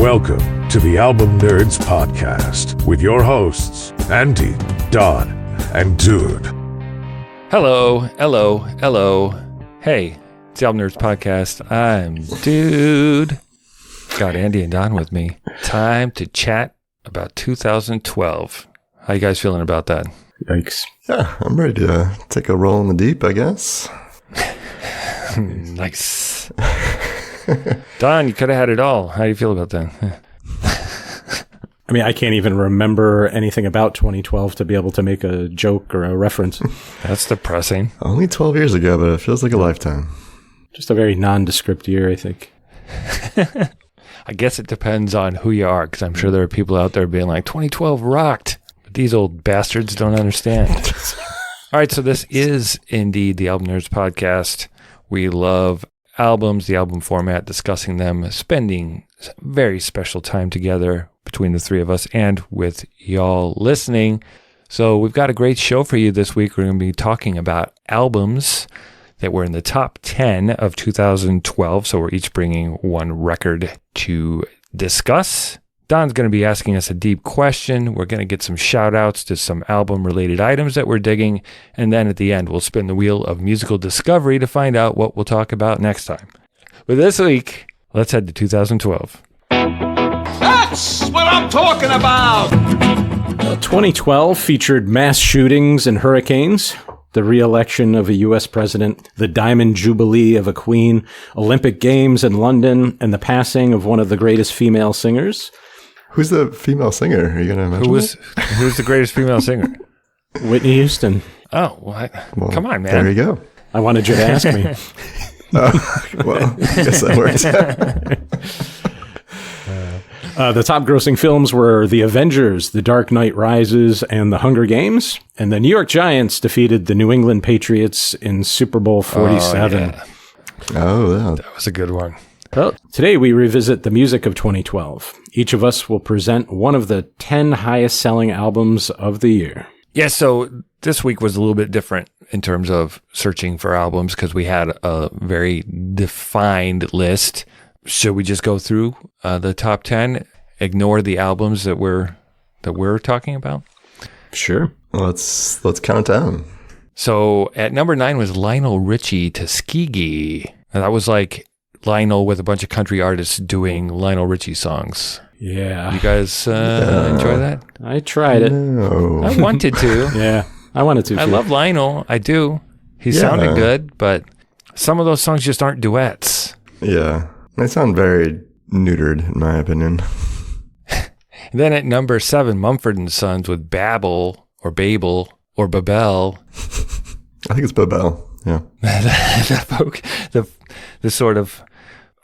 Welcome to the Album Nerds Podcast with your hosts, Andy, Don, and Dude. Hello. Hey, it's the Album Nerds Podcast. I'm Dude. Got Andy and Don with me. Time to chat about 2012. How you guys feeling about that? Yikes. Yeah, I'm ready to take a roll in the deep, I guess. Nice. Don, you could have had it all. How do you feel about that? I mean, I can't even remember anything about 2012 to be able to make a joke or a reference. That's depressing. Only 12 years ago, but it feels like a lifetime. Just a very nondescript year, I think. I guess it depends on who you are, because I'm sure there are people out there being like, 2012 rocked. But these old bastards don't understand. All right, so this is indeed the Album Nerds Podcast. We love albums, the album format, discussing them, spending very special time together between the three of us and with y'all listening. So we've got a great show for you this week. We're going to be talking about albums that were in the top 10 of 2012. So we're each bringing one record to discuss. Don's going to be asking us a deep question. We're going to get some shout outs to some album related items that we're digging. And then at the end, we'll spin the wheel of musical discovery to find out what we'll talk about next time. But this week, let's head to 2012. That's what I'm talking about! 2012 featured mass shootings and hurricanes, the re-election of a U.S. president, the Diamond Jubilee of a Queen, Olympic Games in London, and the passing of one of the greatest female singers. Who's the female singer? Are you going to mention Who's the greatest female singer? Whitney Houston. Oh, well, come on, man. There you go. I wanted you to ask me. Well, I guess that works. The top grossing films were The Avengers, The Dark Knight Rises, and The Hunger Games. And the New York Giants defeated the New England Patriots in Super Bowl 47. Oh, yeah. That was a good one. Well, today we revisit the music of 2012. Each of us will present one of the 10 highest selling albums of the year. Yeah, so this week was a little bit different in terms of searching for albums because we had a very defined list. Should we just go through the top 10, ignore the albums that we're talking about? Sure. Let's count down. So at number 9 was Lionel Richie, Tuskegee. And that was like Lionel with a bunch of country artists doing Lionel Richie songs. Yeah. You guys enjoy that? I tried it. No. I wanted to. Yeah, I wanted to. I love Lionel. I do. He sounded good, but some of those songs just aren't duets. Yeah. They sound very neutered, in my opinion. And then at number 7, Mumford & Sons with Babel or Babel or Babel. I think it's Babel, yeah. the sort of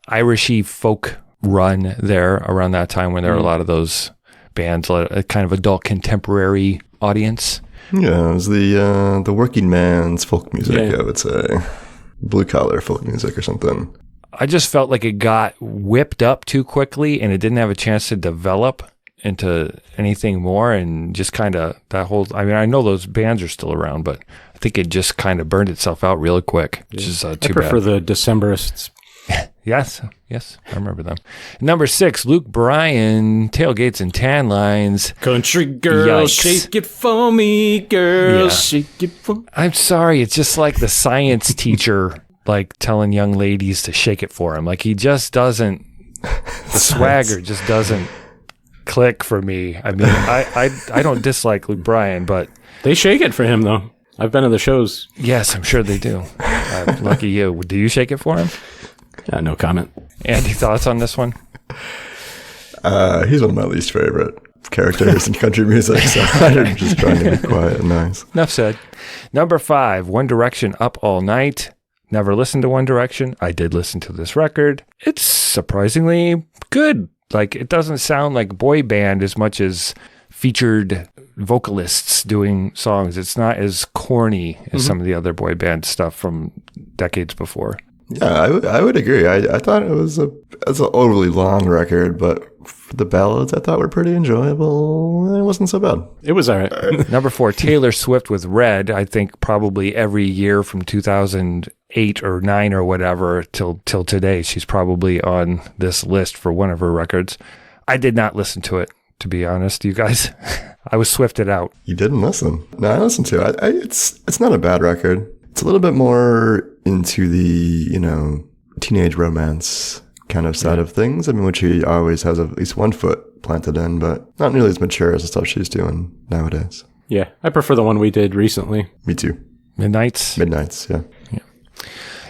Irishy folk run there around that time when there were a lot of those bands, a kind of adult contemporary audience. Yeah, it was the working man's folk music, I would say. Blue-collar folk music or something. I just felt like it got whipped up too quickly and it didn't have a chance to develop into anything more, and just kind of that whole, I mean, I know those bands are still around, but I think it just kind of burned itself out really quick, which is too bad. I prefer the Decemberists. Yes, I remember them. Number 6, Luke Bryan, Tailgates and Tan Lines. Country girl, shake it for me, girl, shake it for me. I'm sorry, it's just like the science teacher like telling young ladies to shake it for him. Like he just doesn't, the swagger just doesn't click for me. I mean, I don't dislike Luke Bryan, but they shake it for him though. I've been to the shows. Yes, I'm sure they do. Lucky you. Do you shake it for him? No comment. Andy, thoughts on this one? He's one of my least favorite characters in country music, so I'm just trying to be quiet and nice. Enough said. Number 5, One Direction, Up All Night. Never listened to One Direction. I did listen to this record. It's surprisingly good. Like, it doesn't sound like boy band as much as featured vocalists doing songs. It's not as corny as some of the other boy band stuff from decades before. Yeah, I would agree. I thought it was an overly long record, but the ballads I thought were pretty enjoyable. It wasn't so bad. It was all right. Number 4, Taylor Swift with Red. I think probably every year from 2008 or 9 or whatever till today, she's probably on this list for one of her records. I did not listen to it, to be honest, you guys. I was swifted out. You didn't listen? No, I listened to it. It's not a bad record. It's a little bit more into the, teenage romance kind of side of things. I mean, which he always has at least one foot planted in, but not nearly as mature as the stuff she's doing nowadays. Yeah, I prefer the one we did recently. Me too. Midnights, yeah.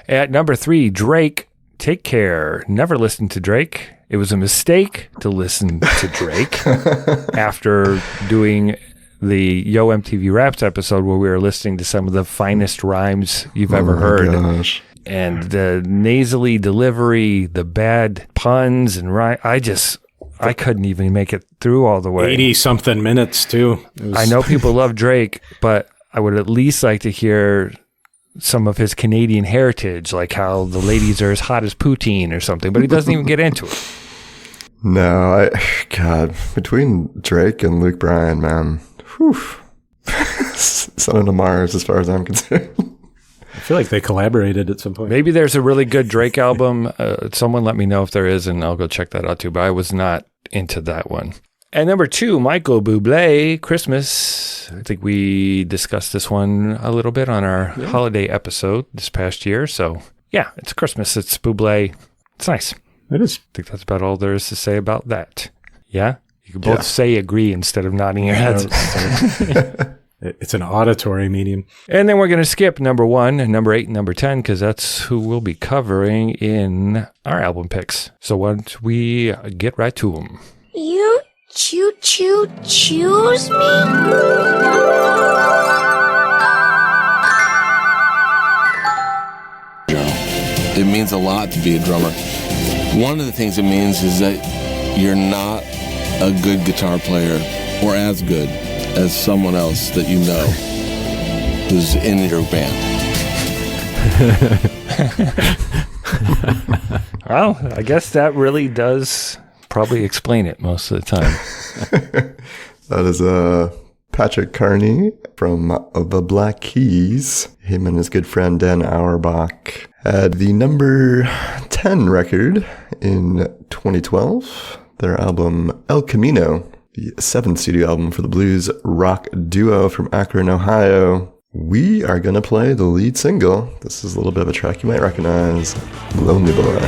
At number 3, Drake, Take Care. Never listened to Drake. It was a mistake to listen to Drake after doing the Yo MTV Raps episode where we were listening to some of the finest rhymes you've ever heard. Gosh. And the nasally delivery, the bad puns and I couldn't even make it through all the way. 80-something minutes, too. I know people love Drake, but I would at least like to hear some of his Canadian heritage, like how the ladies are as hot as poutine or something, but he doesn't even get into it. No, God, between Drake and Luke Bryan, man, whew. Son of Mars as far as I'm concerned. I feel like they collaborated at some point. Maybe there's a really good Drake album. Someone let me know if there is, and I'll go check that out too, but I was not into that one. And number 2, Michael Bublé, Christmas. I think we discussed this one a little bit on our holiday episode this past year. So, yeah, it's Christmas. It's Bublé. It's nice. It is. I think that's about all there is to say about that. Yeah? You can both say agree instead of nodding your heads. It's an auditory medium. And then we're going to skip number 1, number 8, and number 10, because that's who we'll be covering in our album picks. So why don't we get right to them? You choose me? It means a lot to be a drummer. One of the things it means is that you're not a good guitar player or as good as someone else that you know who's in your band. Well, I guess that really does probably explain it most of the time. That is Patrick Carney from the Black Keys. Him and his good friend Dan Auerbach had the number 10 record in 2012. Their album El Camino, the 7th studio album for the blues rock duo from Akron, Ohio. We are going to play the lead single. This is a little bit of a track you might recognize, Lonely Boy.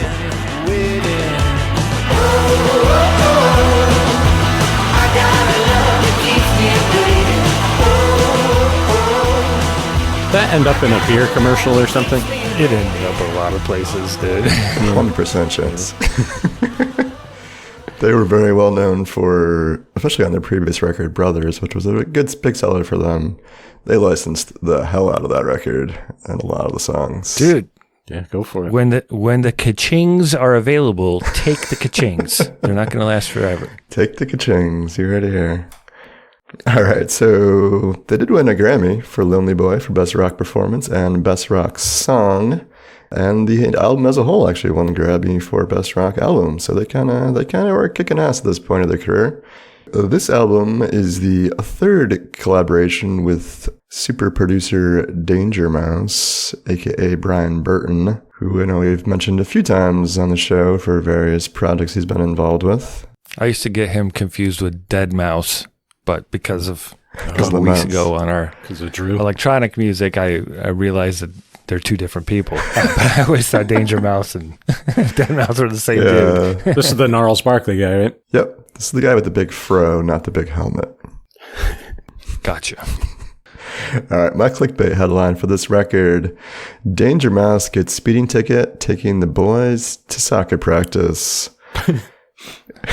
That end up in a beer commercial or something? It ended up a lot of places, dude. 100% chance. They were very well known for, especially on their previous record, Brothers, which was a good big seller for them. They licensed the hell out of that record and a lot of the songs. Dude. Yeah, go for it. When the ka-chings are available, take the ka-chings. They're not going to last forever. Take the ka-chings. You ready here? All right, so they did win a Grammy for Lonely Boy for Best Rock Performance and Best Rock Song. And the album as a whole actually won the Grammy for Best Rock Album. So they kind of were kicking ass at this point of their career. This album is the third collaboration with super producer Danger Mouse, a.k.a. Brian Burton, who I know we've mentioned a few times on the show for various projects he's been involved with. I used to get him confused with Dead Mouse, but because of a couple the weeks mouse. ago on our electronic music, I realized that they're two different people. I always thought Danger Mouse and Dead Mouse were the same dude. This is the Gnarls Barkley guy, right? Yep. This is the guy with the big fro, not the big helmet. Gotcha. All right, my clickbait headline for this record: Danger Mouse gets speeding ticket taking the boys to soccer practice.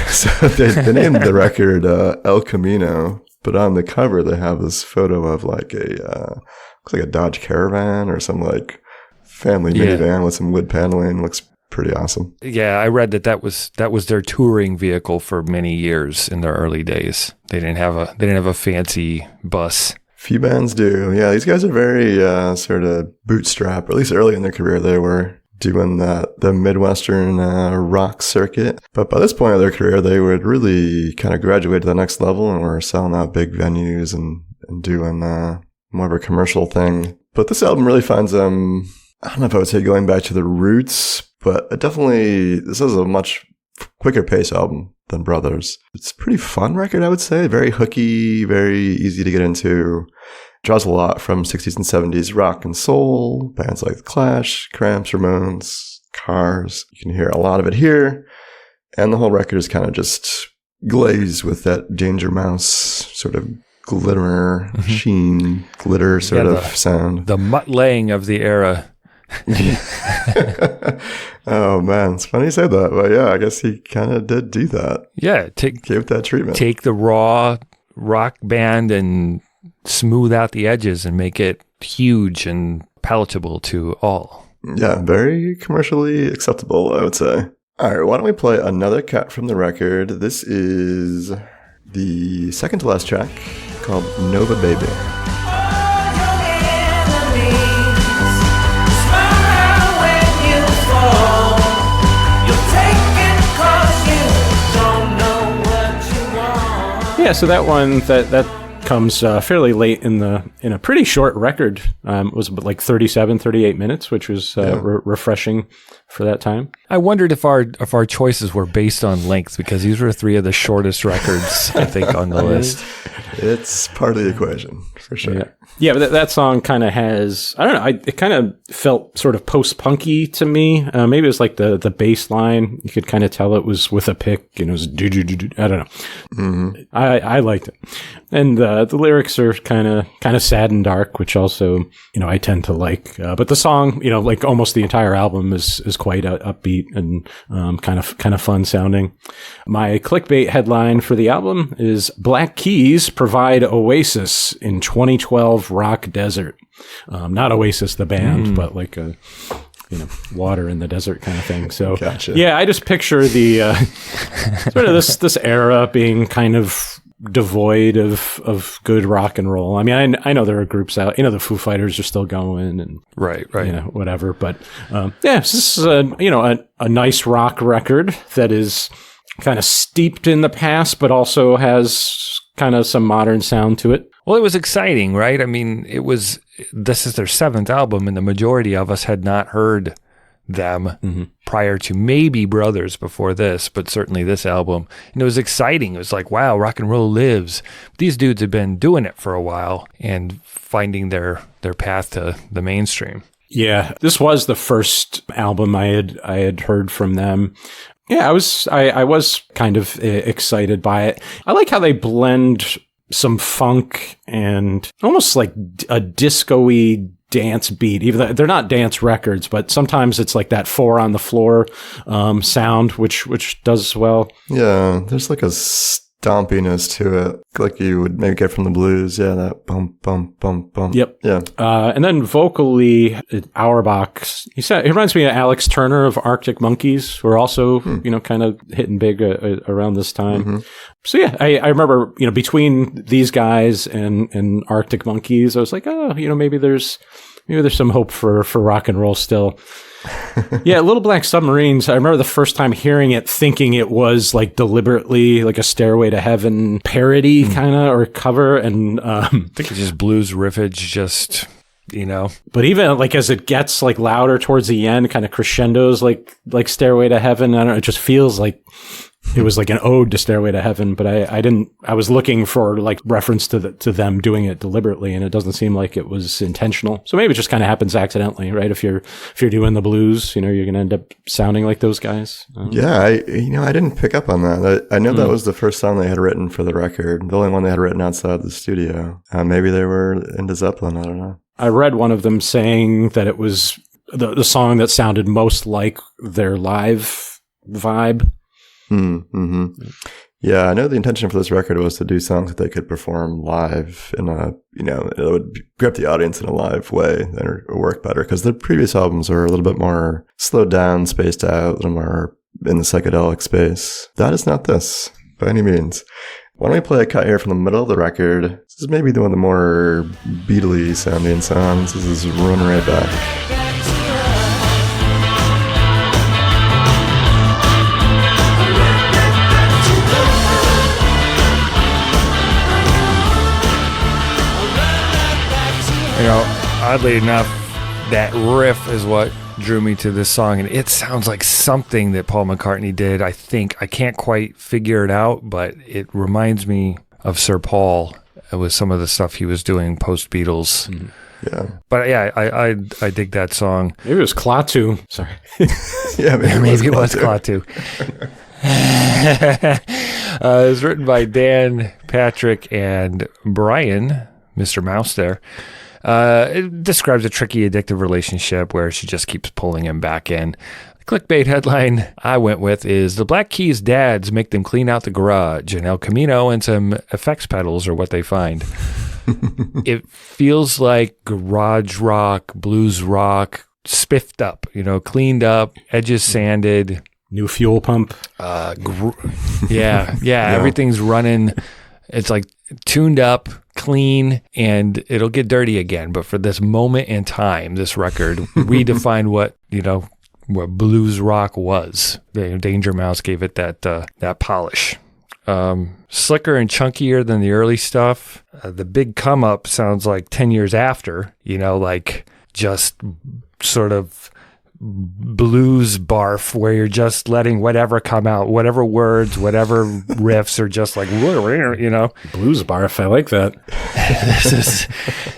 So they named the record El Camino, but on the cover they have this photo of like looks like a Dodge Caravan or some like family minivan with some wood paneling. Looks pretty awesome. Yeah, I read that was their touring vehicle for many years in their early days. They didn't have a fancy bus. Few bands do. Yeah, these guys are very sort of bootstrap, or at least early in their career they were doing the Midwestern rock circuit. But by this point of their career, they would really kind of graduate to the next level and were selling out big venues and doing more of a commercial thing. But this album really finds them, I don't know if I would say going back to the roots, but this is a much quicker pace album than Brothers. It's a pretty fun record, I would say. Very hooky, very easy to get into. Draws a lot from 60s and 70s rock and soul, bands like The Clash, Cramps, Ramones, Cars. You can hear a lot of it here. And the whole record is kind of just glazed with that Danger Mouse sort of glimmer, sheen, glitter sort of sound. The mutt-laying of the era. Oh, man. It's funny you say that. But yeah, I guess he kind of did do that. Yeah. Gave that treatment. Take the raw rock band and smooth out the edges and make it huge and palatable to all. Yeah, very commercially acceptable, I would say. All right, why don't we play another cut from the record? This is the second to last track called Nova Baby. Yeah, so that one that comes fairly late in a pretty short record. It was like 38 minutes, which was refreshing for that time. I wondered if our choices were based on length, because these were three of the shortest records, I think, on the list. It's part of the equation, for sure. Yeah, but that song kind of has, I don't know, it kind of felt sort of post-punky to me. Maybe it was like the bass line. You could kind of tell it was with a pick, and it was I don't know. Mm-hmm. I liked it. And the lyrics are kind of sad and dark, which also, I tend to like. But the song, like almost the entire album is quite upbeat and kind of fun sounding. My clickbait headline for the album is Black Keys provide oasis in 2012 rock desert. Not Oasis the band, but like a water in the desert kind of thing. So gotcha. Yeah, I just picture the sort of this era being kind of devoid of good rock and roll. I mean, I know there are groups out, the Foo Fighters are still going and right. Whatever. But this is a nice rock record that is kind of steeped in the past, but also has kind of some modern sound to it. Well, it was exciting, right? I mean, this is their seventh album, and the majority of us had not heard them prior to maybe Brothers before this, but certainly this album. And it was exciting. It was like, wow, rock and roll lives. These dudes have been doing it for a while and finding their path to the mainstream. Yeah, this was the first album I had heard from them. Yeah, I was kind of excited by it. I like how they blend some funk and almost like a disco-y dance beat. Even though they're not dance records, but sometimes it's like that 4 on the floor sound, which does well. Yeah, there's like a stompiness to it, like you would maybe get from the blues. Yeah, that bump, bump, bump, bump. Yep. Yeah. And then vocally, Auerbach, he reminds me of Alex Turner of Arctic Monkeys, who are also, kind of hitting big around this time. Mm-hmm. So yeah, I remember, between these guys and Arctic Monkeys, I was like, oh, maybe there's some hope for rock and roll still. Yeah, Little Black Submarines, I remember the first time hearing it, thinking it was like deliberately like a Stairway to Heaven parody kind of, or cover. And I think it's just blues riffage, just, But even like as it gets like louder towards the end, kind of crescendos like Stairway to Heaven, I don't know, it just feels like it was like an ode to Stairway to Heaven, but I was looking for like reference to them doing it deliberately, and it doesn't seem like it was intentional. So maybe it just kind of happens accidentally, right? If you're doing the blues, you're going to end up sounding like those guys. Yeah, I didn't pick up on that. I know that was the first song they had written for the record, the only one they had written outside the studio. Maybe they were into Zeppelin, I don't know. I read one of them saying that it was the song that sounded most like their live vibe. Mm-hmm. Yeah, I know the intention for this record was to do songs that they could perform live in a, it would grip the audience in a live way and work better, because the previous albums are a little bit more slowed down, spaced out, a little more in the psychedelic space. That is not this, by any means. Why don't we play a cut here from the middle of the record? This is maybe one of the more Beatle-y sounding songs. This is Run Right Back. Oddly enough, that riff is what drew me to this song, and it sounds like something that Paul McCartney did. I think I can't quite figure it out, but it reminds me of Sir Paul with some of the stuff he was doing post Beatles. Yeah. But yeah, I dig that song. Maybe it was Klaatu. Sorry. Yeah, Maybe it was Klaatu. It was written by Dan, Patrick, and Brian, Mr. Mouse there. It describes a tricky, addictive relationship where she just keeps pulling him back in. The clickbait headline I went with is The Black Keys' dads make them clean out the garage, and El Camino and some effects pedals are what they find. It feels like garage rock, blues rock, spiffed up, cleaned up, edges sanded. New fuel pump. Yeah, everything's running. It's like tuned up, clean, and it'll get dirty again. But for this moment in time, this record redefined what blues rock was. Danger Mouse gave it that polish. Slicker and chunkier than the early stuff. The big come up sounds like 10 years after, like just sort of blues barf where you're just letting whatever come out, whatever words, whatever riffs are just like, Blues barf. I like that.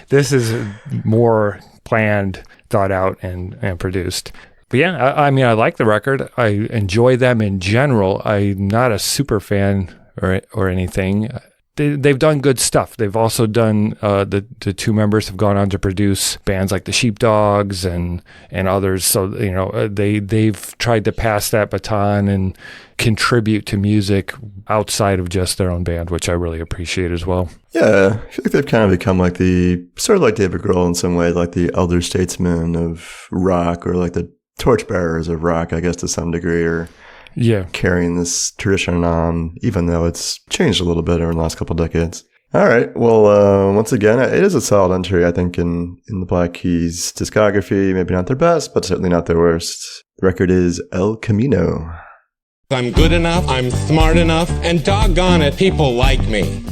This is more planned, thought out, and produced. But yeah, I mean, I like the record. I enjoy them in general. I'm not a super fan or anything. They've done good stuff. They've also done, the two members have gone on to produce bands like the Sheepdogs and others. So, they've tried to pass that baton and contribute to music outside of just their own band, which I really appreciate as well. Yeah, I feel like they've kind of become like sort of like David Grohl in some way, like the elder statesmen of rock, or like the torchbearers of rock, I guess, to some degree, or carrying this tradition on, even though it's changed a little bit over the last couple of decades. All right. Well, once again, it is a solid entry, I think, in the Black Keys discography. Maybe not their best, but certainly not their worst. The record is El Camino. I'm good enough, I'm smart enough, and doggone it, people like me.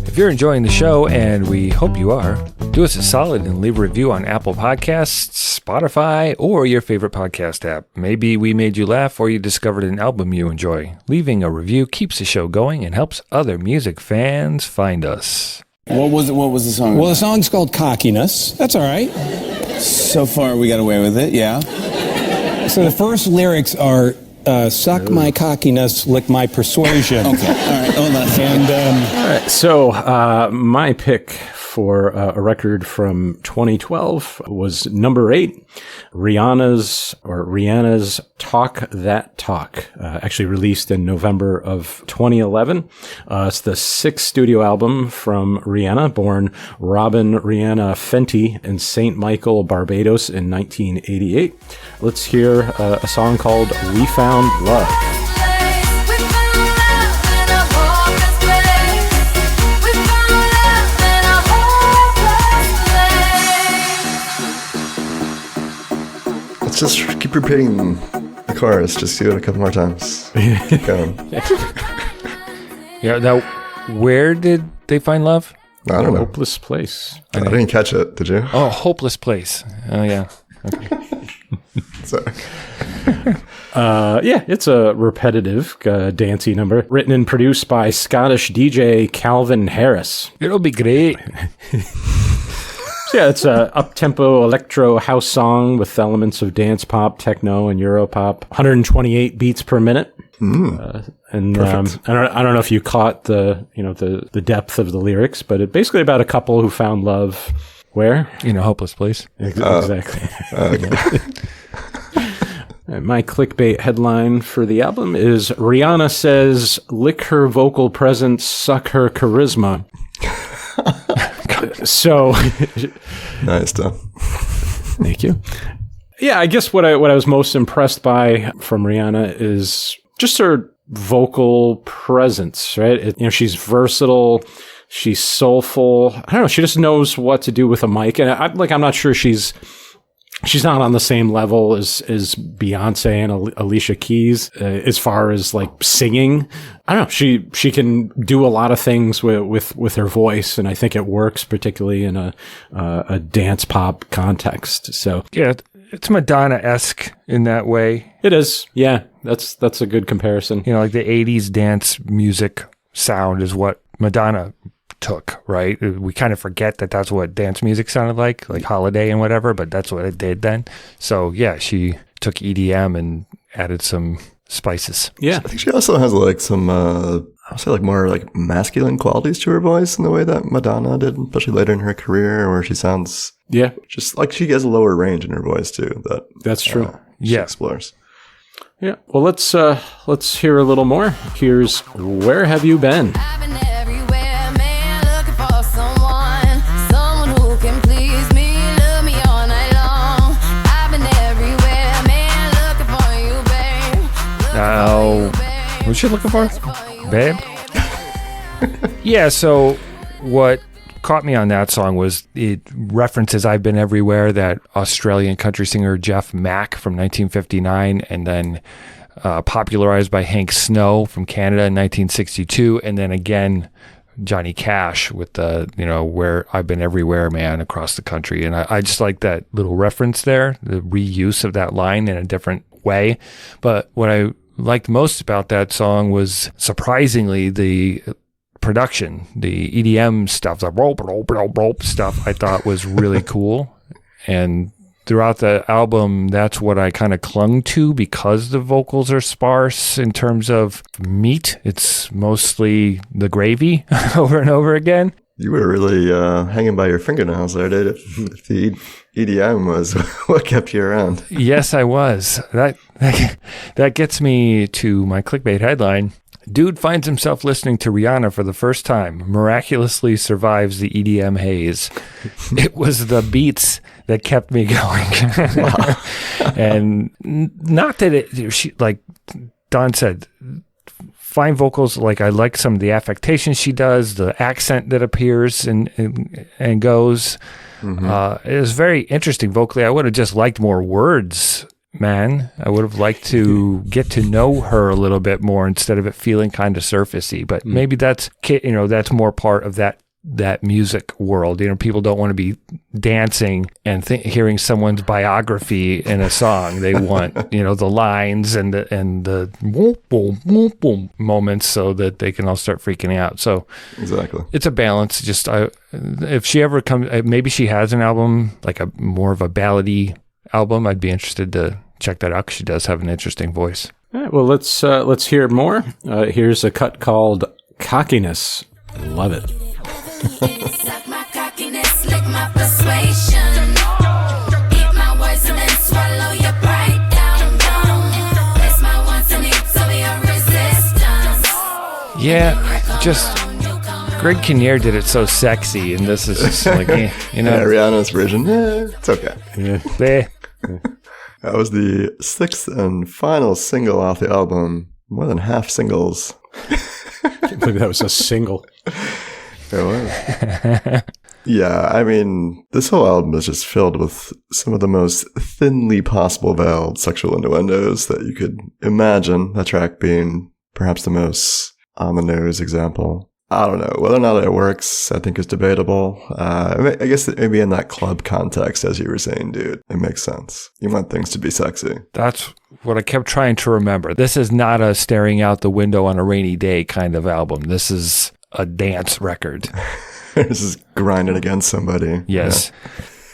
If you're enjoying the show, and we hope you are, do us a solid and leave a review on Apple Podcasts, Spotify, or your favorite podcast app. Maybe we made you laugh or you discovered an album you enjoy. Leaving a review keeps the show going and helps other music fans find us. What was the song? Well, the song's called Cockiness. That's all right. So far, we got away with it, yeah. So the first lyrics are, suck my cockiness, lick my persuasion. Okay, all right, hold on. And, All right, so my pick for a record from 2012 was number 8, Rihanna's Talk That Talk, actually released in November of 2011. It's the 6th studio album from Rihanna, born Robin Rihanna Fenty in St. Michael, Barbados in 1988. Let's hear a song called We Found Love. Let's just keep repeating the chorus. Just do it a couple more times. Keep going. Yeah. Now, where did they find love? I don't know. Hopeless Place. I didn't catch it. Did you? Oh, Hopeless Place. Oh, yeah. Okay. Sorry. Yeah, it's a repetitive, dancey number, written and produced by Scottish DJ Calvin Harris. It'll be great. So yeah, it's a up-tempo electro house song with elements of dance pop, techno, and Europop. 128 beats per minute. And I don't know if you caught the depth of the lyrics, but it's basically about a couple who found love where? Hopeless Place. Exactly. My clickbait headline for the album is Rihanna says, lick her vocal presence, suck her charisma. So Nice done. Thank you. Yeah, I guess what I was most impressed by from Rihanna is just her vocal presence, right? She's versatile, she's soulful. I don't know, she just knows what to do with a mic, and I'm not sure she's not on the same level as Beyonce and Alicia Keys as far as like singing. I don't know. She can do a lot of things with her voice, and I think it works particularly in a dance pop context. So Yeah, It's Madonna-esque in that way. It is. Yeah, that's a good comparison. You know, like the 80s dance music sound is what Madonna took, right? We kind of forget that that's what dance music sounded like Holiday and whatever, but that's what it did then. So, yeah, she took EDM and added some spices. Yeah. I think she also has like some, I'll say like more like masculine qualities to her voice in the way that Madonna did, especially later in her career, where she sounds just like she has a lower range in her voice too. That's true. She explores. Yeah. Well, let's hear a little more. Here's Where Have You Been? Now, what's she looking for? Babe? Yeah, so what caught me on that song was it references I've Been Everywhere, that Australian country singer Jeff Mack from 1959, and then popularized by Hank Snow from Canada in 1962, and then again Johnny Cash with the, Where I've Been Everywhere, man, across the country. And I just like that little reference there, the reuse of that line in a different way. But what I liked most about that song was surprisingly the production, the EDM stuff, the rope stuff I thought was really cool. And throughout the album, that's what I kind of clung to because the vocals are sparse in terms of meat. It's mostly the gravy over and over again. You were really hanging by your fingernails there, dude. If the EDM was what kept you around. Yes, I was. That gets me to my clickbait headline. Dude finds himself listening to Rihanna for the first time, miraculously survives the EDM haze. It was the beats that kept me going. And not that she, like Don said, fine vocals. Like, I like some of the affectation she does, the accent that appears and goes. Mm-hmm. It was very interesting vocally. I would have just liked more words, man. I would have liked to get to know her a little bit more instead of it feeling kind of surfacey. But maybe that's more part of that music world. People don't want to be dancing and hearing someone's biography in a song. They want, the lines and the whoop, boom, whoop, boom moments so that they can all start freaking out. So exactly, it's a balance. Just if she ever comes, maybe she has an album, like a more of a ballady album, I'd be interested to check that out because she does have an interesting voice. All right, well, let's hear more. Here's a cut called Cockiness. I love it. Suck my cockiness, lick my persuasion. Eat my words and then swallow your pride down. Place my wants and needs to be a resistance. Yeah, just Greg Kinnear did it so sexy, and this is just like, Yeah, Rihanna's version. It's okay. Yeah. That was the 6th and final single off the album. More than half singles. I can't believe that was a single. It was. Yeah, I mean, this whole album is just filled with some of the most thinly possible veiled sexual innuendos that you could imagine. That track being perhaps the most on the nose example. I don't know. Whether or not it works, I think is debatable. I guess maybe in that club context, as you were saying, dude, it makes sense. You want things to be sexy. That's what I kept trying to remember. This is not a staring out the window on a rainy day kind of album. This is a dance record. This is grinding against somebody. Yes.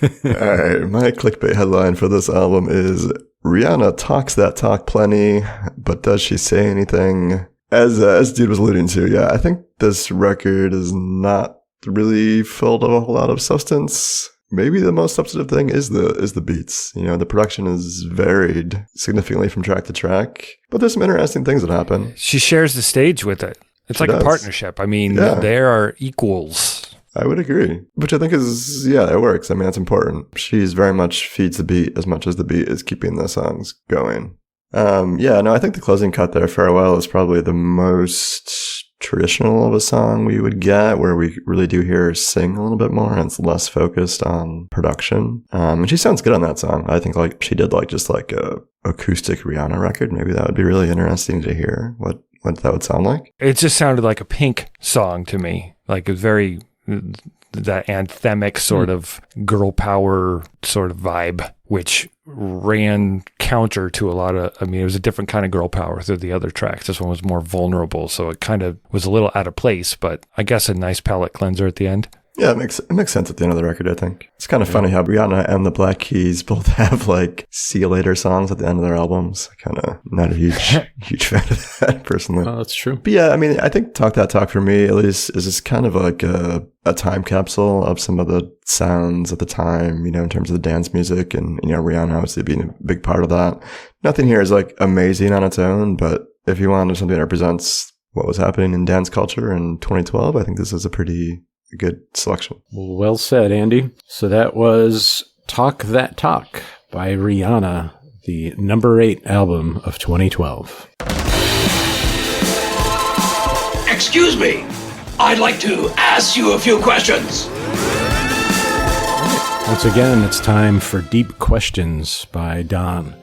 Yeah. All right. My clickbait headline for this album is Rihanna talks that talk plenty, but does she say anything? As dude was alluding to, yeah, I think this record is not really filled with a whole lot of substance. Maybe the most substantive thing is the beats. The production is varied significantly from track to track, but there's some interesting things that happen. She shares the stage with it. It's like a partnership. I mean, they are equals. I would agree, which I think is, it works. I mean, that's important. She's very much feeds the beat as much as the beat is keeping the songs going. I think the closing cut there, Farewell, is probably the most traditional of a song we would get, where we really do hear her sing a little bit more and it's less focused on production. And she sounds good on that song. I think like she did just a acoustic Rihanna record. Maybe that would be really interesting to hear what that would sound like. It just sounded like a Pink song to me. Like it was very that anthemic sort of girl power sort of vibe which ran counter to a lot of, it was a different kind of girl power through the other tracks. This one was more vulnerable, so it kind of was a little out of place, but I guess a nice palate cleanser at the end. Yeah, it makes sense at the end of the record, I think. It's kind of funny how Rihanna and the Black Keys both have like See You Later songs at the end of their albums. Kind of not a huge fan of that personally. Oh, that's true. But yeah, I think Talk That Talk for me at least is just kind of like a time capsule of some of the sounds at the time, in terms of the dance music, and, Rihanna obviously being a big part of that. Nothing here is like amazing on its own, but if you wanted something that represents what was happening in dance culture in 2012, I think this is a pretty good selection. Well said, Andy. So that was Talk That Talk by Rihanna, the number 8 album of 2012. Excuse me. I'd like to ask you a few questions. Once again, it's time for Deep Questions by Don.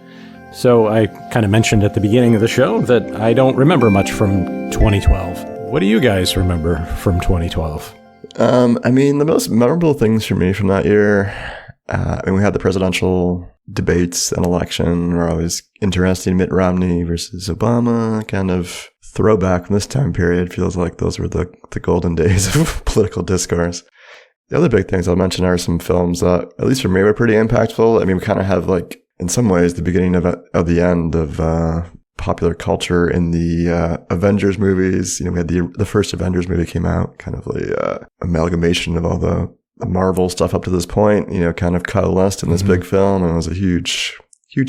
So I kind of mentioned at the beginning of the show that I don't remember much from 2012. What do you guys remember from 2012? The most memorable things for me from that year, we had the presidential debates and election were always interesting. Mitt Romney versus Obama, kind of throwback from this time period. Feels like those were the golden days of political discourse. The other big things I'll mention are some films that, at least for me, were pretty impactful. We kind of have like, in some ways, the beginning of the end of popular culture in the Avengers movies. We had the first Avengers movie came out, kind of the amalgamation of all the Marvel stuff up to this point, kind of coalesced in this big film, and it was a huge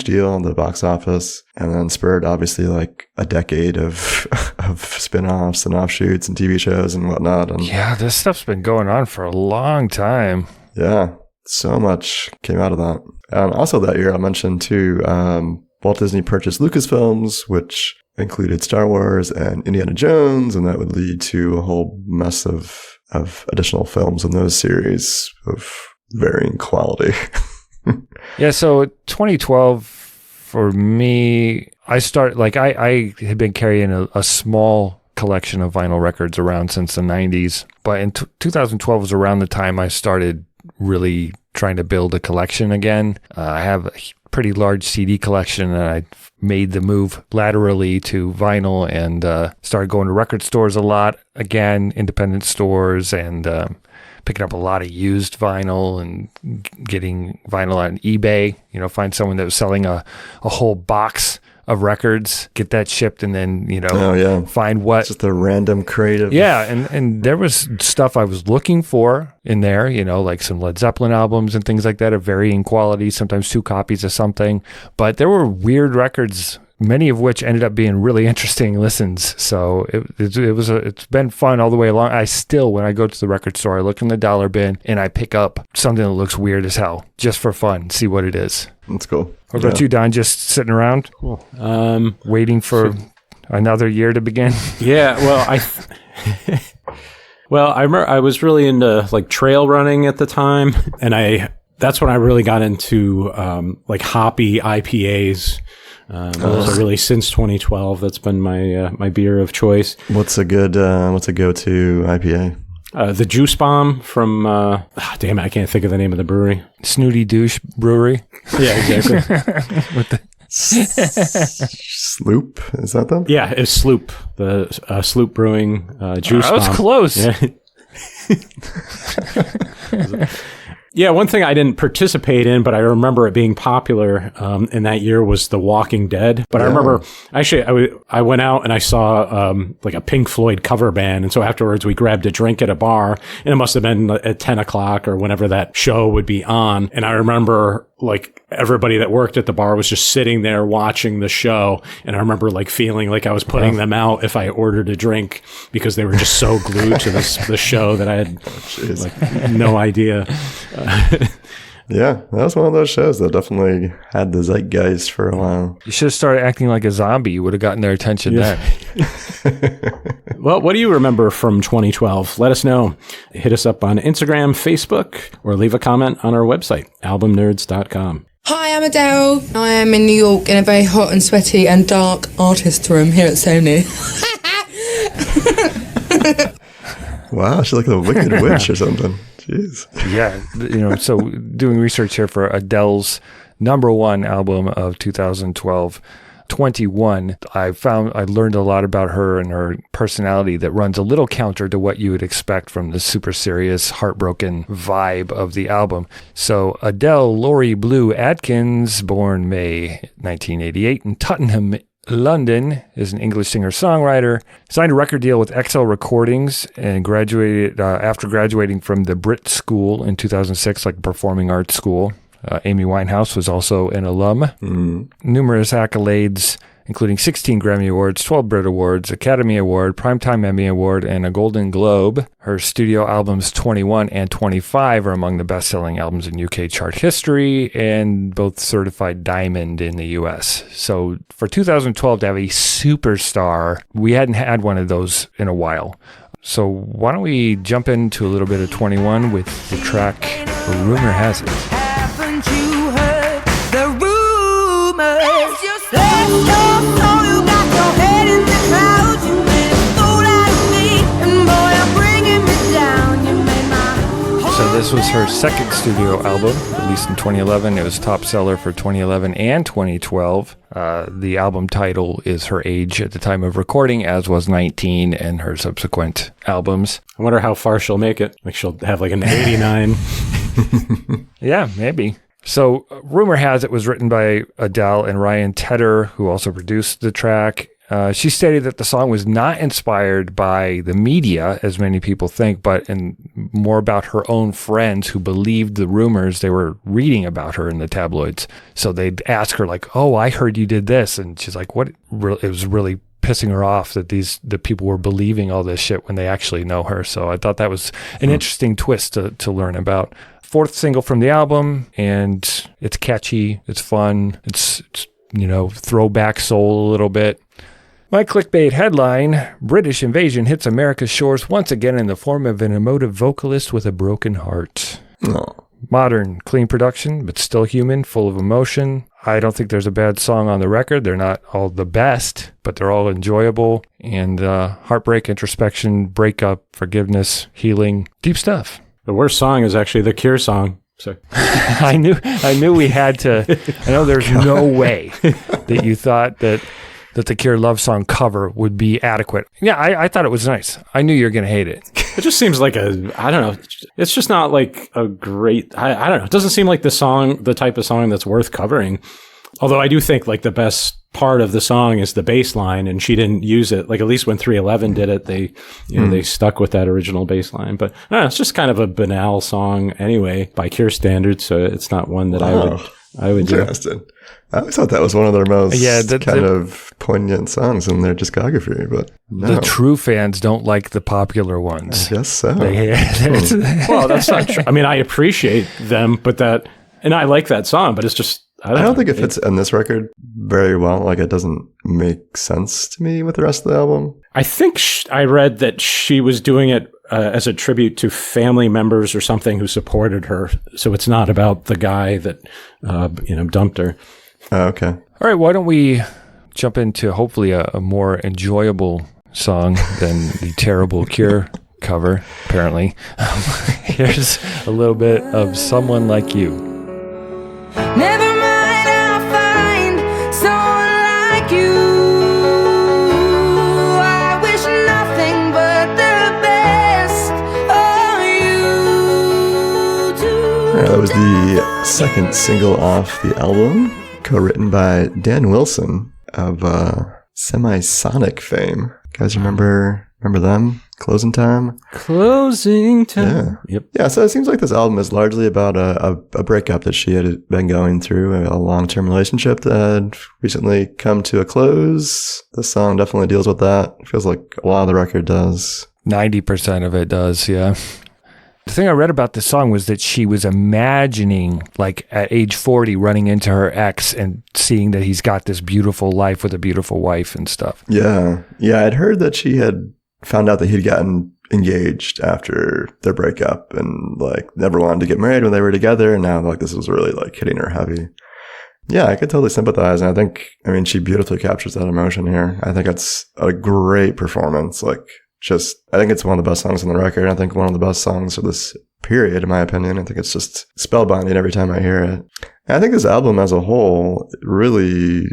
deal in the box office, and then spurred obviously like a decade of spin-offs and offshoots and TV shows and whatnot. And yeah, this stuff's been going on for a long time. Yeah, so much came out of that. And also that year, I mentioned too, Walt Disney purchased Lucasfilms, which included Star Wars and Indiana Jones, and that would lead to a whole mess of additional films in those series of varying quality. Yeah, so 2012 for me, I had been carrying a small collection of vinyl records around since the 90s, but in 2012 was around the time I started really trying to build a collection again. I have a pretty large CD collection, and I made the move laterally to vinyl and started going to record stores a lot again, independent stores, and picking up a lot of used vinyl and getting vinyl on eBay. Find someone that was selling a whole box of records, get that shipped, and then find what, just a random creative. Yeah, and there was stuff I was looking for in there, like some Led Zeppelin albums and things like that of varying quality, sometimes 2 copies of something, but there were weird records, many of which ended up being really interesting listens. So it's been fun all the way along. I still, when I go to the record store, I look in the dollar bin and I pick up something that looks weird as hell, just for fun, see what it is. That's cool. What about you, Don? Just sitting around? Cool. Waiting for another year to begin? Yeah, well, I remember I was really into like trail running at the time, and that's when I really got into like hoppy IPAs. So really since 2012, that's been my beer of choice. What's a go-to IPA? The Juice Bomb from, damn it, I can't think of the name of the brewery. Snooty Douche Brewery. Yeah, exactly. With the Sloop, is that them? Yeah, it's Sloop. The Sloop Brewing Juice Bomb. That was close. Yeah. Yeah, one thing I didn't participate in, but I remember it being popular in that year was The Walking Dead. But I remember, actually, I went out and I saw like a Pink Floyd cover band. And so afterwards, we grabbed a drink at a bar. And it must have been at 10 o'clock or whenever that show would be on. And I remember, like, everybody that worked at the bar was just sitting there watching the show. And I remember, like, feeling like I was putting them out if I ordered a drink because they were just so glued to the show that I had like no idea. Yeah, that was one of those shows that definitely had the zeitgeist for a while. You should have started acting like a zombie. You would have gotten their attention then. Well, what do you remember from 2012? Let us know. Hit us up on Instagram, Facebook, or leave a comment on our website, albumnerds.com. Hi, I'm Adele. I am in New York in a very hot and sweaty and dark artist room here at Sony. Wow, she's like a wicked witch or something. Jeez. Yeah, so doing research here for Adele's #1 album of 2012. 21, I learned a lot about her and her personality that runs a little counter to what you would expect from the super serious, heartbroken vibe of the album. So Adele Laurie Blue Atkins, born May 1988 in Tottenham, London, is an English singer-songwriter, signed a record deal with XL Recordings and graduated after graduating from the Brit School in 2006, like performing arts school. Amy Winehouse was also an alum. Numerous accolades, including 16 Grammy Awards, 12 Brit Awards, Academy Award, Primetime Emmy Award, and a Golden Globe. Her studio albums 21 and 25 are among the best-selling albums in UK chart history and both certified diamond in the US. So for 2012 to have a superstar, we hadn't had one of those in a while. So why don't we jump into a little bit of 21 with the track Rumor Has It. Haven't you heard the rumors? Let's go, so you got your head in the clouds. You made a fool out of me, and boy, I'm bringing me down. You made my So this was her second studio album, released in 2011. It was top seller for 2011 and 2012. The album title is her age at the time of recording, as was 19 and her subsequent albums. I wonder how far she'll make it. Like she'll have like an 89. Yeah, maybe. So Rumor Has It was written by Adele and Ryan Tedder, who also produced the track. She stated that the song was not inspired by the media, as many people think, but more about her own friends who believed the rumors they were reading about her in the tabloids. So they'd ask her like, "Oh, I heard you did this," and she's like, "What?" It was really pissing her off that the people were believing all this shit when they actually know her. So I thought that was an interesting twist to learn about. Fourth single from the album, and it's catchy, it's fun, it's throwback soul a little bit. My clickbait headline, British invasion hits America's shores once again in the form of an emotive vocalist with a broken heart. No. Modern, clean production, but still human, full of emotion. I don't think there's a bad song on the record. They're not all the best, but they're all enjoyable. And heartbreak, introspection, breakup, forgiveness, healing, deep stuff. The worst song is actually the Cure song. So I knew we had to. I know there's no way that you thought that the Cure love song cover would be adequate. Yeah, I thought it was nice. I knew you were going to hate it. It just seems like I don't know. It's just not like a great, I don't know. It doesn't seem like the type of song that's worth covering. Although I do think like the best part of the song is the bass line, and she didn't use it. Like at least when 311 did it, they stuck with that original bass line. But I don't know, it's just kind of a banal song anyway by Cure standards. So it's not one that I would do. Interesting. I always thought that was one of their most kind of poignant songs in their discography, but no. The true fans don't like the popular ones. I guess so. Well, that's not true. I mean, I appreciate them, and I like that song, but it's just, I don't know. think it fits in this record very well. Like, it doesn't make sense to me with the rest of the album. I think I read that she was doing it as a tribute to family members or something who supported her. So it's not about the guy that, dumped her. Oh, okay. All right, why don't we jump into hopefully a more enjoyable song than the terrible Cure cover, apparently. Here's a little bit of Someone Like You. Never mind, I'll find someone like you. I wish nothing but the best of you too. Yeah, that was the second single off the album, co-written by Dan Wilson of Semisonic fame. Guys, remember them? Closing Time? Closing Time. Yeah. Yep. Yeah, so it seems like this album is largely about a breakup that she had been going through, a long-term relationship that had recently come to a close. This song definitely deals with that. It feels like a lot of the record does. 90% of it does, yeah. The thing I read about this song was that she was imagining, like at age 40, running into her ex and seeing that he's got this beautiful life with a beautiful wife and stuff. Yeah. Yeah, I'd heard that she had found out that he'd gotten engaged after their breakup and like never wanted to get married when they were together. And now like this was really like hitting her heavy. Yeah, I could totally sympathize. And I mean, she beautifully captures that emotion here. I think it's a great performance. Like, I think it's one of the best songs on the record. I think one of the best songs of this period, in my opinion. I think it's just spellbinding every time I hear it. And I think this album as a whole really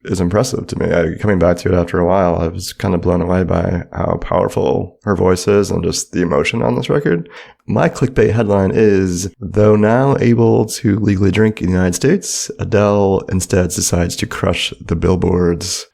is impressive to me. Coming back to it after a while, I was kind of blown away by how powerful her voice is and just the emotion on this record. My clickbait headline is, though now able to legally drink in the United States, Adele instead decides to crush the billboards.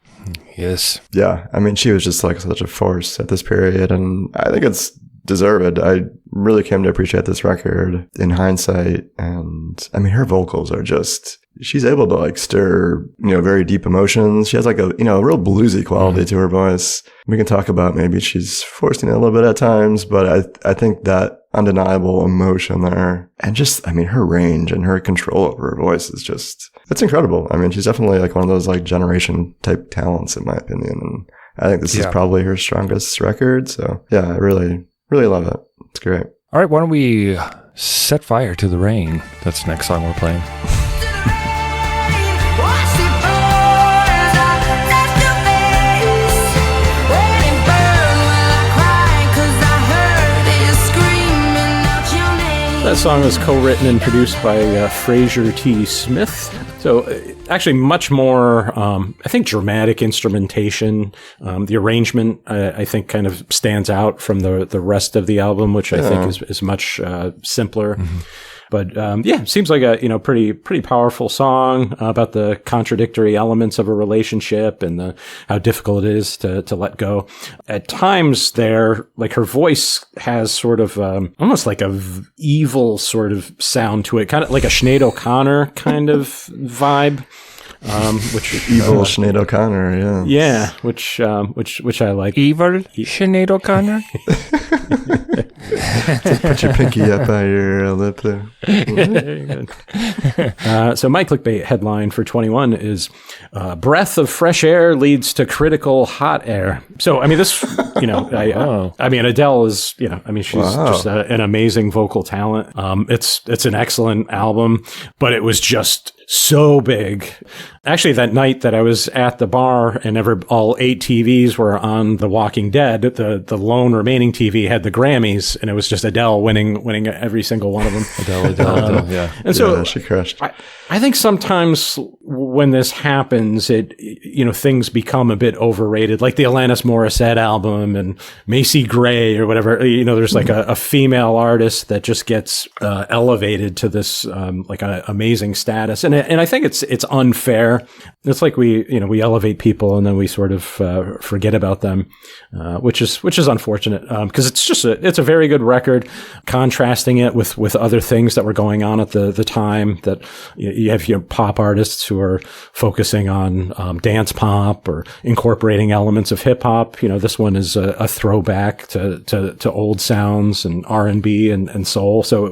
Yes. Yeah. I mean, she was just like such a force at this period, and I think it's deserved. I really came to appreciate this record in hindsight. And I mean, her vocals are just, she's able to like stir, very deep emotions. She has like a real bluesy quality to her voice. We can talk about maybe she's forcing it a little bit at times, but I think that undeniable emotion there, and just, I mean, her range and her control over her voice is just, it's incredible. I mean, she's definitely like one of those like generation type talents in my opinion. And I think this is probably her strongest record. So yeah, I really love it. It's great. All right, why don't we set fire to the rain? That's the next song we're playing. That song was co-written and produced by Fraser T. Smith. So actually much more, I think, dramatic instrumentation. The arrangement, I think, kind of stands out from the rest of the album, which I think is much simpler. Mm-hmm. But it seems like a pretty powerful song about the contradictory elements of a relationship and how difficult it is to let go. At times, like her voice has sort of almost like a evil sort of sound to it, kind of like a Sinead O'Connor kind of vibe. Which evil Sinead O'Connor, yeah, which I like. Evil Sinead O'Connor. Put your pinky up by your lip there. So my clickbait headline for 21 is breath of fresh air leads to critical hot air. So I mean, this, I mean, Adele is, she's just an amazing vocal talent. It's an excellent album, but it was just so big. Actually, that night that I was at the bar and all 8 TVs were on The Walking Dead, the lone remaining TV had the Grammys, and it was just Adele winning every single one of them. Adele, yeah. And so she crushed. I think sometimes when this happens, things become a bit overrated, like the Alanis Morissette album and Macy Gray or whatever. There's like a female artist that just gets elevated to this like an amazing status, and I think it's unfair. It's like we elevate people and then we sort of forget about them, which is unfortunate because it's a very good record. Contrasting it with other things that were going on at the time, that you have pop artists who are focusing on dance pop or incorporating elements of hip hop. This one is a throwback to old sounds and R&B and soul. So it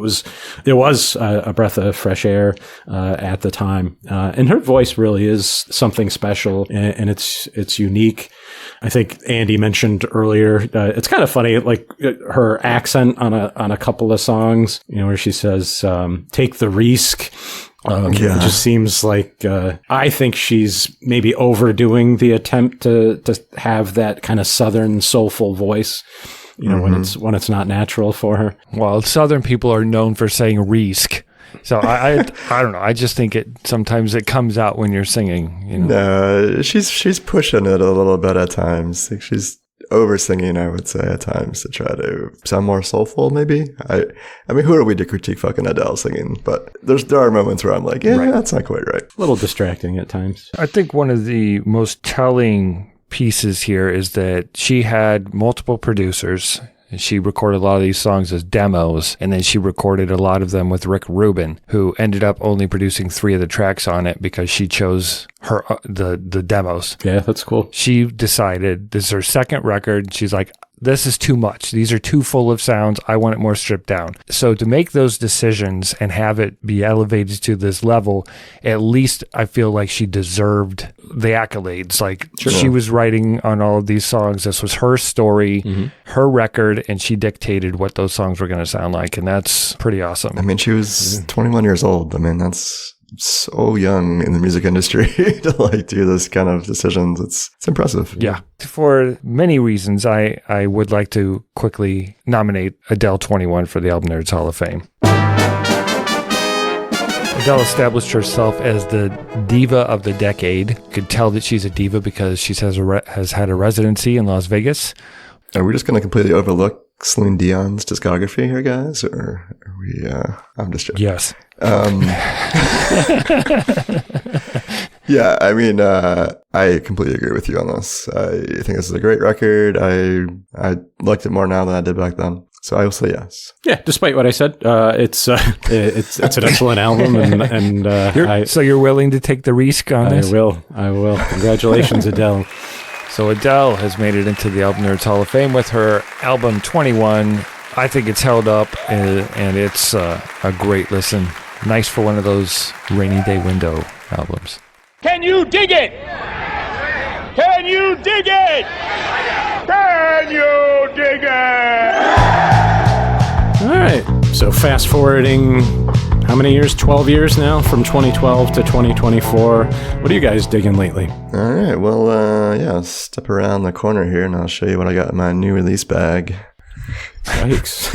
was a breath of fresh air at the time, and her voice really is something special, and it's unique. I think Andy mentioned earlier, it's kind of funny, like her accent on a couple of songs, where she says, take the risk. It just seems like, I think she's maybe overdoing the attempt to have that kind of Southern soulful voice, when it's not natural for her. Well, Southern people are known for saying risk. So I don't know. I just think sometimes it comes out when you're singing. No, she's pushing it a little bit at times. Like she's over singing, I would say, at times to try to sound more soulful. Maybe I mean, who are we to critique fucking Adele singing? But there are moments where I'm like, that's not quite right. A little distracting at times. I think one of the most telling pieces here is that she had multiple producers. She recorded a lot of these songs as demos, and then she recorded a lot of them with Rick Rubin, who ended up only producing 3 of the tracks on it because she chose the demos. Yeah, that's cool. She decided this is her second record. She's like, this is too much. These are too full of sounds. I want it more stripped down. So to make those decisions and have it be elevated to this level, at least I feel like she deserved the accolades. Like she was writing on all of these songs. This was her story, her record, and she dictated what those songs were going to sound like. And that's pretty awesome. I mean, she was 21 years old. I mean, that's so young in the music industry to like do this kind of decisions. It's impressive. Yeah. For many reasons, I would like to quickly nominate Adele 21 for the Album Nerds Hall of Fame. Adele established herself as the diva of the decade. Could tell that she's a diva because she has had a residency in Las Vegas. Are we just going to completely overlook Celine Dion's discography here, guys? Or are we, I'm just joking. Yes. Yeah, I mean, I completely agree with you on this. I think this is a great record. I liked it more now than I did back then. So I will say yes. Yeah, despite what I said, it's an excellent album, and so you're willing to take the risk on this? I will. Congratulations, Adele. So Adele has made it into the Album Nerds Hall of Fame with her album 21. I think it's held up, and it's a great listen. Nice for one of those rainy day window albums. Can you dig it? Can you dig it? Can you dig it? All right. So fast forwarding, how many years? 12 years now, from 2012 to 2024. What are you guys digging lately? All right. Well, yeah, step around the corner here, and I'll show you what I got in my new release bag. Yikes.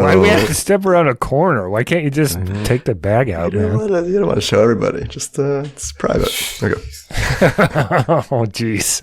Why do we have to step around a corner? Why can't you just take the bag out, you man? You don't want to show everybody. Just, it's private. There you go. Oh, jeez.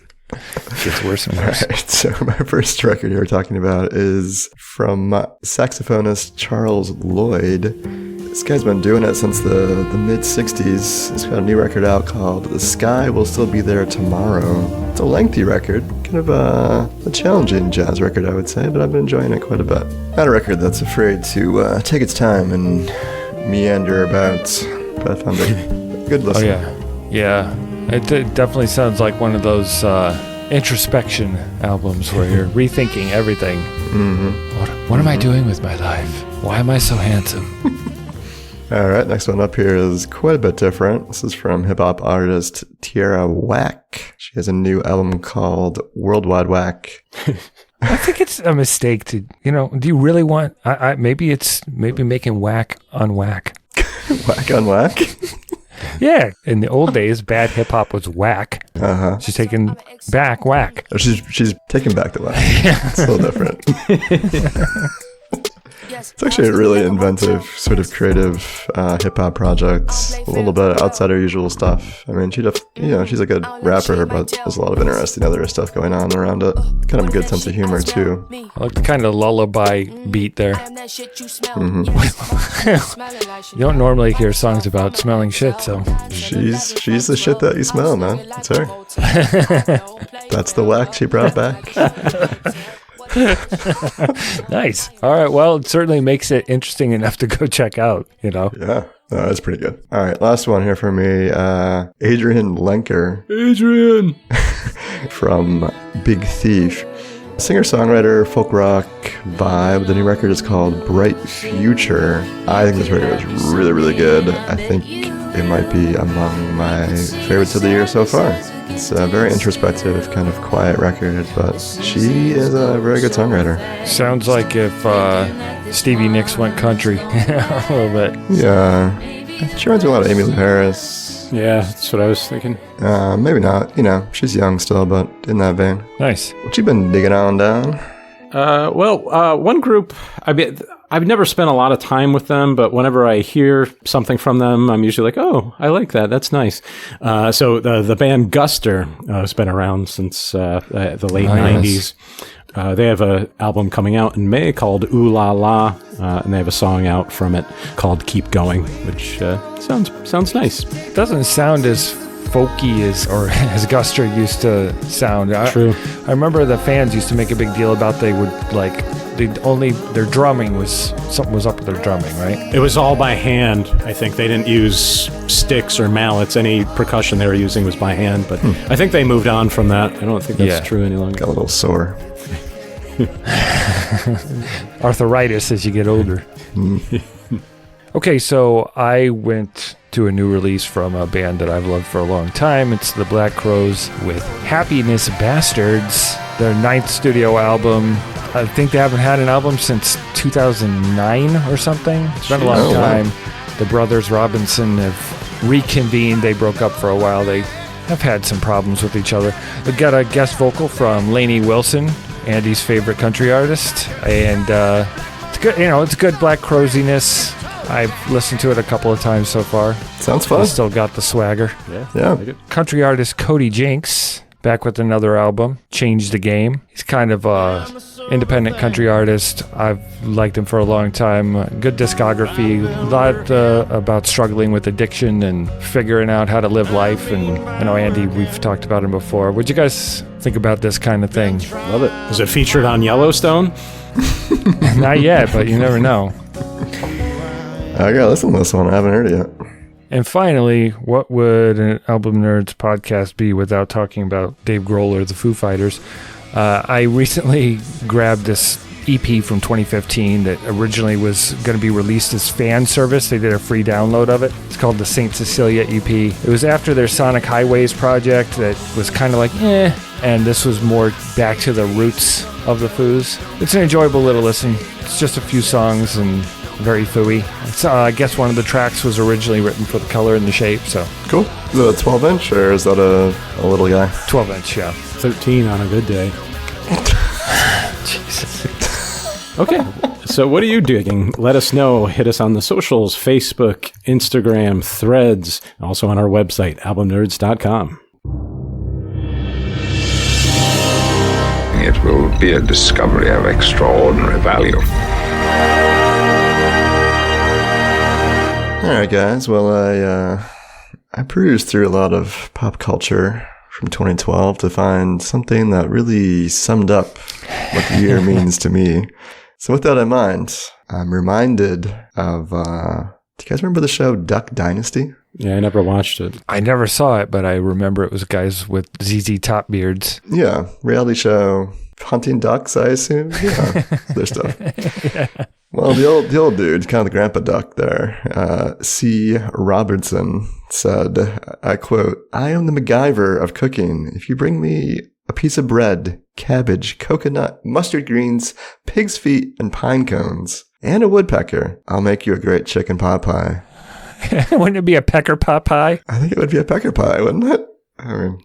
Gets worse and worse. All right, so my first record here we're talking about is from saxophonist Charles Lloyd. This guy's been doing it since the mid-'60s. He's got a new record out called The Sky Will Still Be There Tomorrow. It's a lengthy record, kind of a challenging jazz record, I would say, but I've been enjoying it quite a bit. Not a record that's afraid to take its time and meander about, but I found it a good listen. Oh, yeah. It definitely sounds like one of those introspection albums where you're rethinking everything. Mm-hmm. What am I doing with my life? Why am I so handsome? All right, next one up here is quite a bit different. This is from hip-hop artist Tierra Whack. She has a new album called Worldwide Whack. I think it's a mistake to, do you really want, maybe making whack on whack. Whack on whack? Yeah, in the old days, bad hip-hop was whack. Uh-huh. She's taking back whack. Oh, she's taking back the whack. It's a little different. It's actually a really inventive, sort of creative hip-hop project. A little bit outside her usual stuff. I mean, she's a good rapper, but there's a lot of interesting other stuff going on around it. Kind of a good sense of humor, too. I like the kind of lullaby beat there. Mm-hmm. You don't normally hear songs about smelling shit, so... She's the shit that you smell, man. It's her. That's the whack she brought back. Nice. All right. Well, it certainly makes it interesting enough to go check out, Yeah. No, that's pretty good. All right. Last one here for me. Adrian Lenker. Adrian! From Big Thief. Singer-songwriter, folk rock vibe. The new record is called Bright Future. I think this record is really, really good. I think it might be among my favorites of the year so far. It's a very introspective, kind of quiet record, but she is a very good songwriter. Sounds like if Stevie Nicks went country a little bit. Yeah. She reminds me a lot of Emmylou Harris. Yeah, that's what I was thinking. Maybe not. She's young still, but in that vein. Nice. What you been digging on down? One group, I've never spent a lot of time with them, but whenever I hear something from them, I'm usually like, oh, I like that. That's nice. So the band Guster has been around since the late 90s. They have an album coming out in May called Ooh La La, and they have a song out from it called Keep Going, which sounds nice. It doesn't sound as folky as Guster used to sound. True. I remember the fans used to make a big deal about their drumming something was up with their drumming, right? It was all by hand. I think they didn't use sticks or mallets. Any percussion they were using was by hand, but I think they moved on from that. I don't think that's true any longer. Got a little sore. Arthritis as you get older. Okay, so I went to a new release from a band that I've loved for a long time. It's the Black Crowes with Happiness Bastards, their 9th studio album. I think they haven't had an album since 2009 or something. It's been a long time. The brothers Robinson have reconvened. They broke up for a while. They have had some problems with each other. We've got a guest vocal from Lainey Wilson, Andy's favorite country artist, and it's good. It's good black croziness. I've listened to it a couple of times so far. Sounds fun. It's still got the swagger. Yeah. Country artist Cody Jinks back with another album, Change the Game. He's kind of a independent country artist. I've liked him for a long time. Good discography. A lot about struggling with addiction and figuring out how to live life. And I know, Andy, we've talked about him before. What'd you guys think about this kind of thing? Love it. Was it featured on Yellowstone? Not yet, but you never know. I gotta listen to this one. I haven't heard it yet. And finally, what would an Album Nerds podcast be without talking about Dave Grohl or the Foo Fighters? I recently grabbed this EP from 2015 that originally was going to be released as fan service. They did a free download of it. It's called the St. Cecilia EP. It was after their Sonic Highways project that was kind of like, and this was more back to the roots of the Foos. It's an enjoyable little listen. It's just a few songs and very fooey. I guess one of the tracks was originally written for the color and the shape, so. Cool. Is it a 12-inch or is that a little guy? 12-inch, yeah. 13 on a good day. Jesus. Okay, so what are you digging? Let us know. Hit us on the socials, Facebook, Instagram, Threads, also on our website, albumnerds.com. It will be a discovery of extraordinary value. All right, guys. Well, I perused through a lot of pop culture from 2012 to find something that really summed up what the year means to me. So with that in mind, I'm reminded of, do you guys remember the show Duck Dynasty? Yeah, I never watched it. I never saw it, but I remember it was guys with ZZ Top beards. Yeah, reality show, hunting ducks, I assume. Yeah, their stuff. Yeah. Well, the old dude, kind of the grandpa duck there, C. Robertson, said, I quote, "I am the MacGyver of cooking. If you bring me a piece of bread, cabbage, coconut, mustard greens, pig's feet, and pine cones, and a woodpecker, I'll make you a great chicken pot pie." Wouldn't it be a pecker pot pie? I think it would be a pecker pie, wouldn't it? I mean,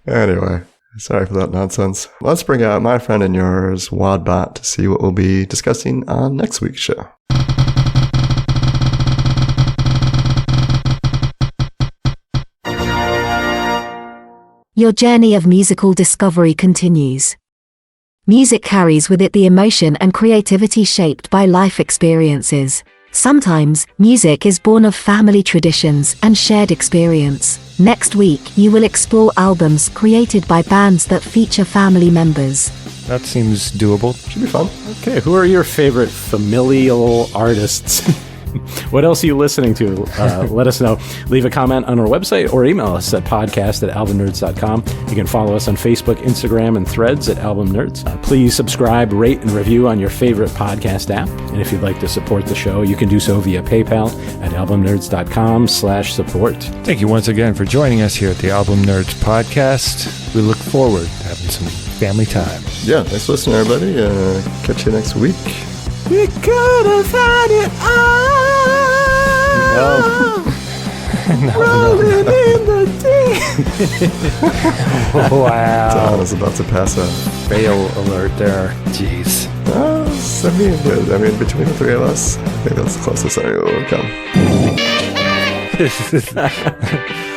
anyway. Sorry for that nonsense. Let's bring out my friend and yours, Wadbot, to see what we'll be discussing on next week's show. Your journey of musical discovery continues. Music carries with it the emotion and creativity shaped by life experiences. Sometimes, music is born of family traditions and shared experience. Next week, you will explore albums created by bands that feature family members. That seems doable. Should be fun. Okay, who are your favorite familial artists? What else are you listening to? Let us know. Leave a comment on our website or email us at podcast@albumnerds.com. You can follow us on Facebook, Instagram, and Threads at Album Nerds. Please subscribe, rate, and review on your favorite podcast app. And if you'd like to support the show, you can do so via PayPal at albumnerds.com/support. Thank you once again for joining us here at the Album Nerds podcast. We look forward to having some family time. Yeah, thanks for listening, everybody. Catch you next week. We could have had it all. Rolling in the deep. Wow. Don is about to pass out. Fail alert there. Jeez. I mean, between the three of us, I think that's the closest I will come.